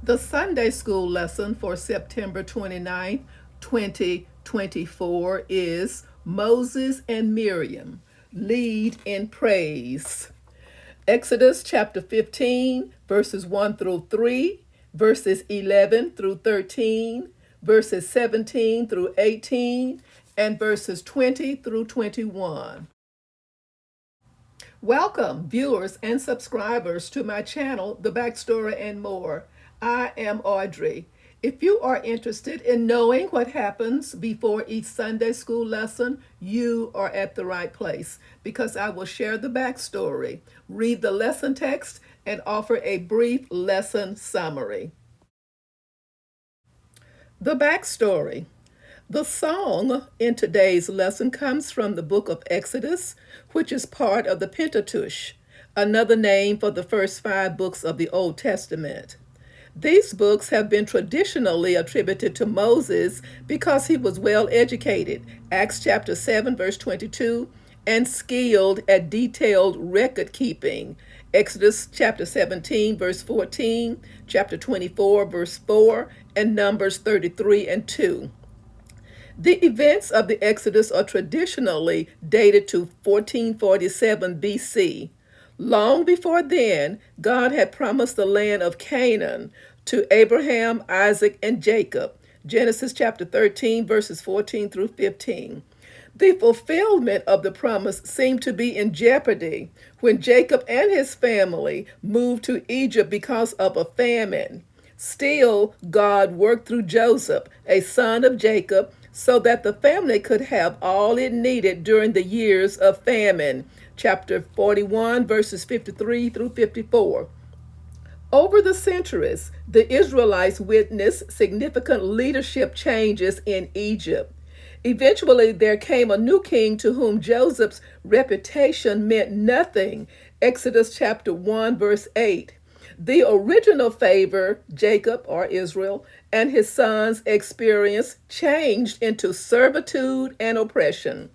The Sunday school lesson for September 29th, 2024 is Moses and Miriam lead in praise. Exodus chapter 15, verses 1 through 3, verses 11 through 13, verses 17 through 18, and verses 20 through 21. Welcome, viewers and subscribers, to my channel, The Backstory and More. I am Audrey. If you are interested in knowing what happens before each Sunday school lesson, you are at the right place because I will share the backstory, read the lesson text, and offer a brief lesson summary. The backstory. The song in today's lesson comes from the book of Exodus, which is part of the Pentateuch, another name for the first 5 books of the Old Testament. These books have been traditionally attributed to Moses because he was well educated, Acts chapter 7, verse 22, and skilled at detailed record keeping, Exodus chapter 17, verse 14, chapter 24, verse 4, and Numbers 33 and 2. The events of the Exodus are traditionally dated to 1447 BC. Long before then, God had promised the land of Canaan to Abraham, Isaac, and Jacob. Genesis chapter 13, verses 14 through 15. The fulfillment of the promise seemed to be in jeopardy when Jacob and his family moved to Egypt because of a famine. Still, God worked through Joseph, a son of Jacob, so that the family could have all it needed during the years of famine. Chapter 41, verses 53 through 54. Over the centuries, the Israelites witnessed significant leadership changes in Egypt. Eventually, there came a new king to whom Joseph's reputation meant nothing. Exodus chapter 1, verse 8. The original favor, Jacob or Israel, and his sons experienced changed into servitude and oppression.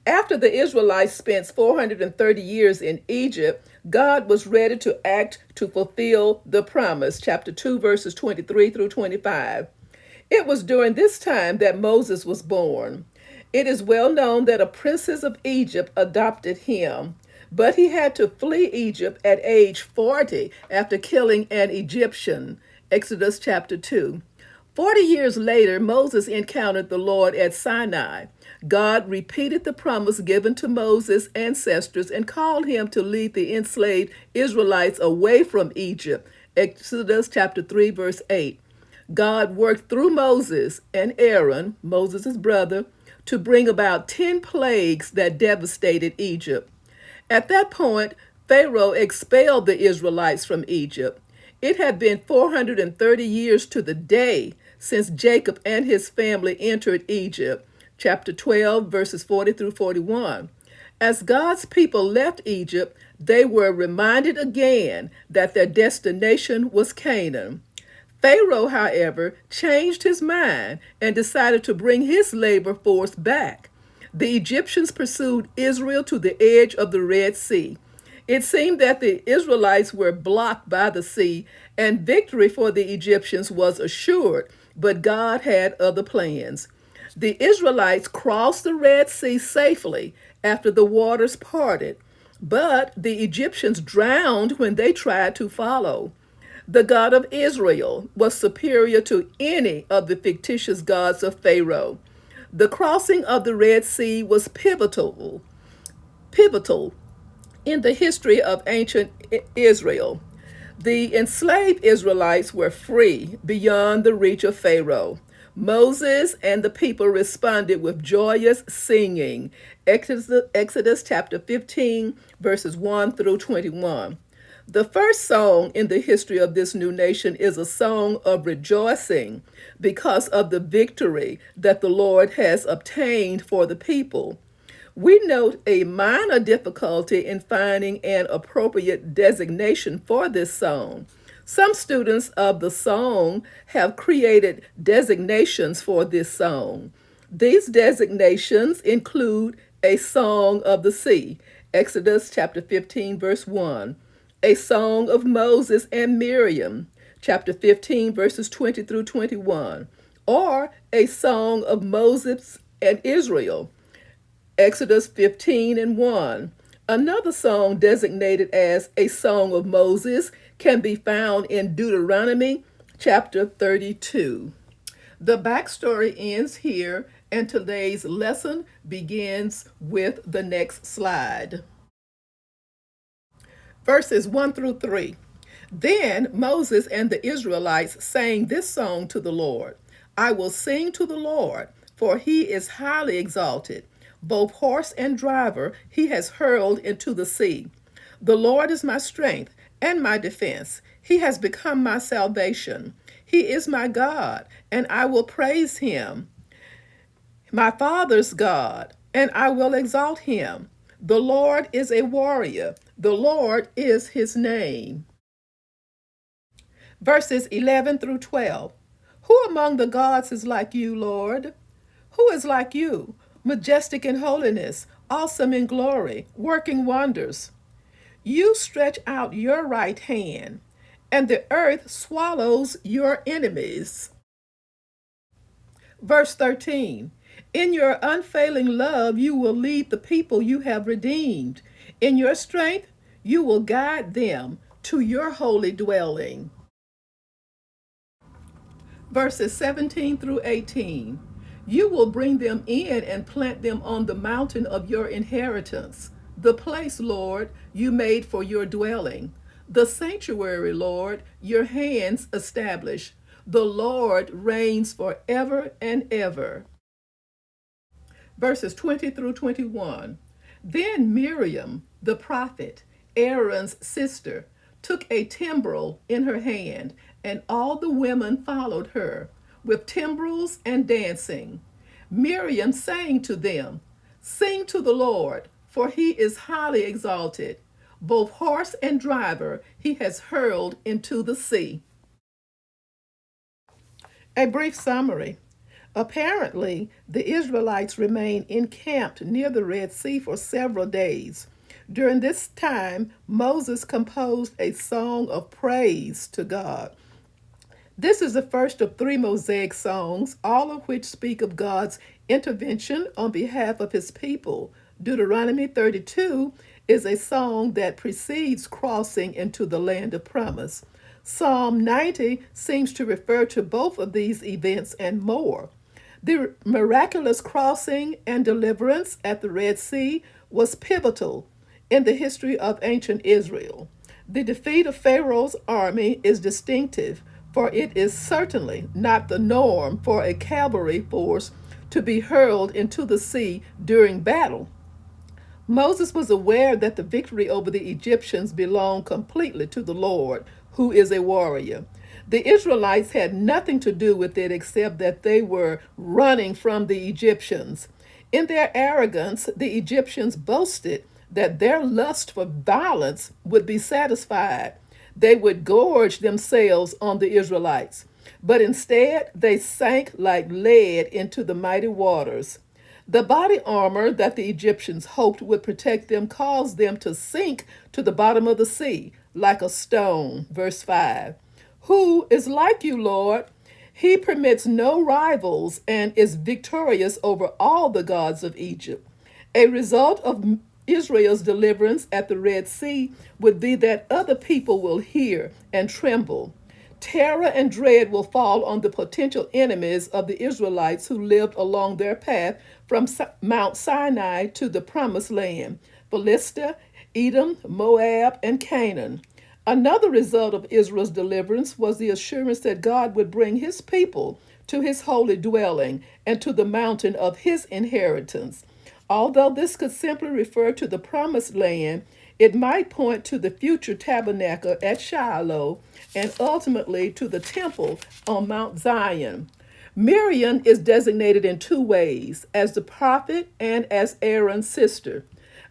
After the Israelites spent 430 years in Egypt, God was ready to act to fulfill the promise. Chapter 2, verses 23 through 25. It was during this time that Moses was born. It is well known that a princess of Egypt adopted him, but he had to flee Egypt at age 40 after killing an Egyptian. Exodus chapter 2. 40 years later, Moses encountered the Lord at Sinai. God repeated the promise given to Moses' ancestors and called him to lead the enslaved Israelites away from Egypt. Exodus chapter 3, verse 8. God worked through Moses and Aaron, Moses' brother, to bring about 10 plagues that devastated Egypt. At that point, Pharaoh expelled the Israelites from Egypt. It had been 430 years to the day since Jacob and his family entered Egypt. Chapter 12, verses 40 through 41. As God's people left Egypt, they were reminded again that their destination was Canaan. Pharaoh, however, changed his mind and decided to bring his labor force back. The Egyptians pursued Israel to the edge of the Red Sea. It seemed that the Israelites were blocked by the sea, and victory for the Egyptians was assured, but God had other plans. The Israelites crossed the Red Sea safely after the waters parted, but the Egyptians drowned when they tried to follow. The God of Israel was superior to any of the fictitious gods of Pharaoh. The crossing of the Red Sea was pivotal in the history of ancient Israel. The enslaved Israelites were free beyond the reach of Pharaoh. Moses and the people responded with joyous singing. Exodus chapter 15, verses 1 through 21. The first song in the history of this new nation is a song of rejoicing because of the victory that the Lord has obtained for the people. We note a minor difficulty in finding an appropriate designation for this song. Some students of the song have created designations for this song. These designations include a song of the sea, Exodus chapter 15, verse 1, a song of Moses and Miriam, chapter 15, verses 20 through 21, or a song of Moses and Israel, Exodus 15 and 1. Another song designated as a song of Moses can be found in Deuteronomy chapter 32. The backstory ends here, and today's lesson begins with the next slide. Verses 1 through 3. Then Moses and the Israelites sang this song to the Lord. I will sing to the Lord, for he is highly exalted. Both horse and driver he has hurled into the sea. The Lord is my strength and my defense. He has become my salvation. He is my God, and I will praise him. My father's God, and I will exalt him. The Lord is a warrior. The Lord is his name. Verses 11 through 12. Who among the gods is like you, Lord? Who is like you, majestic in holiness, awesome in glory, working wonders? You stretch out your right hand, and the earth swallows your enemies. Verse 13. In your unfailing love, you will lead the people you have redeemed. In your strength, you will guide them to your holy dwelling. Verses 17 through 18. You will bring them in and plant them on the mountain of your inheritance, the place, Lord, you made for your dwelling. The sanctuary, Lord, your hands establish. The Lord reigns forever and ever. Verses 20 through 21. Then Miriam, the prophet, Aaron's sister, took a timbrel in her hand, and all the women followed her, with timbrels and dancing. Miriam sang to them, Sing to the Lord, for he is highly exalted. Both horse and driver he has hurled into the sea. A brief summary. Apparently, the Israelites remained encamped near the Red Sea for several days. During this time, Moses composed a song of praise to God. This is the first of three Mosaic songs, all of which speak of God's intervention on behalf of his people. Deuteronomy 32 is a song that precedes crossing into the land of promise. Psalm 90 seems to refer to both of these events and more. The miraculous crossing and deliverance at the Red Sea was pivotal in the history of ancient Israel. The defeat of Pharaoh's army is distinctive, for it is certainly not the norm for a cavalry force to be hurled into the sea during battle. Moses was aware that the victory over the Egyptians belonged completely to the Lord, who is a warrior. The Israelites had nothing to do with it except that they were running from the Egyptians. In their arrogance, the Egyptians boasted that their lust for violence would be satisfied. They would gorge themselves on the Israelites. But instead, they sank like lead into the mighty waters. The body armor that the Egyptians hoped would protect them caused them to sink to the bottom of the sea like a stone. Verse 5. Who is like you, Lord? He permits no rivals and is victorious over all the gods of Egypt. A result of Israel's deliverance at the Red Sea would be that other people will hear and tremble. Terror and dread will fall on the potential enemies of the Israelites who lived along their path from Mount Sinai to the Promised Land, Philistia, Edom, Moab, and Canaan. Another result of Israel's deliverance was the assurance that God would bring his people to his holy dwelling and to the mountain of his inheritance. Although this could simply refer to the Promised Land, it might point to the future tabernacle at Shiloh and ultimately to the temple on Mount Zion. Miriam is designated in two ways, as the prophet and as Aaron's sister.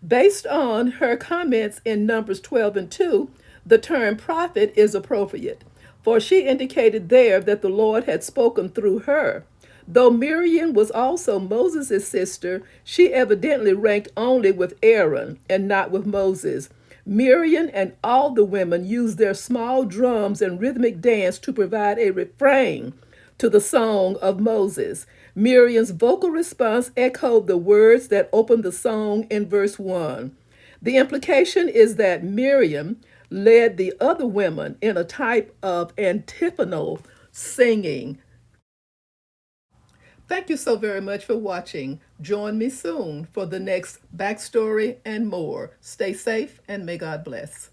Based on her comments in Numbers 12 and 2, the term prophet is appropriate, for she indicated there that the Lord had spoken through her. Though Miriam was also Moses' sister, she evidently ranked only with Aaron and not with Moses. Miriam and all the women used their small drums and rhythmic dance to provide a refrain to the song of Moses. Miriam's vocal response echoed the words that opened the song in verse 1. The implication is that Miriam led the other women in a type of antiphonal singing. Thank you so very much for watching. Join me soon for the next backstory and more. Stay safe and may God bless.